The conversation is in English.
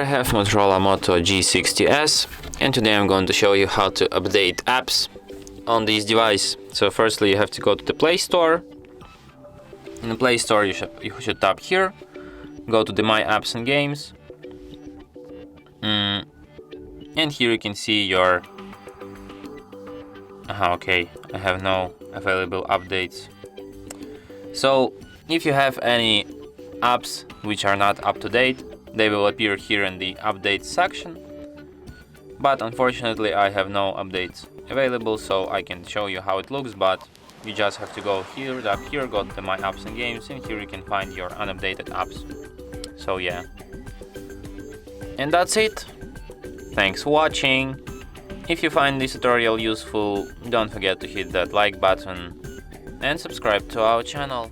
I have Motorola Moto G60s, and today I'm going to show you how to update apps on this device. So firstly you have to go to the Play Store. In the Play Store you should tap here, go to the My Apps and Games, and here you can see your okay, I have no available updates. So if you have any apps which are not up to date, they will appear here in the updates section, but unfortunately I have no updates available, so I can show you how it looks, but you just have to go here, tap here, go to My Apps and Games, and here you can find your unupdated apps. So yeah, and that's it. Thanks for watching. If you find this tutorial useful, don't forget to hit that like button and subscribe to our channel.